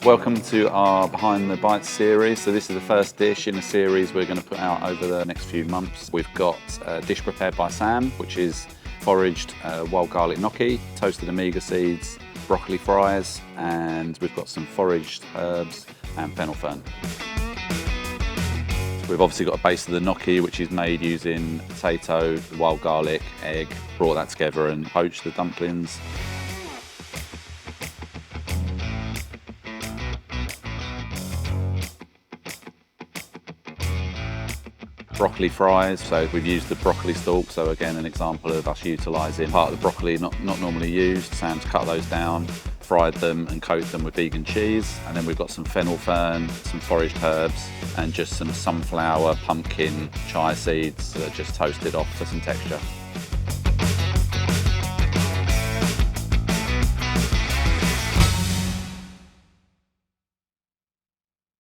Welcome to our Behind the Bites series. So this is the first dish in a series we're going to put out over the next few months. We've got a dish prepared by Sam, which is foraged wild garlic gnocchi, toasted omega seeds, broccoli fries, and we've got some foraged herbs and fennel fern. We've obviously got a base of the gnocchi, which is made using potato, wild garlic, egg, brought that together and poached the dumplings. Broccoli fries, so we've used the broccoli stalk, so again an example of us utilising part of the broccoli not normally used. Sam's cut those down, fried them and coated them with vegan cheese, and then we've got some fennel fern, some foraged herbs and just some sunflower, pumpkin, chia seeds that are just toasted off for some texture.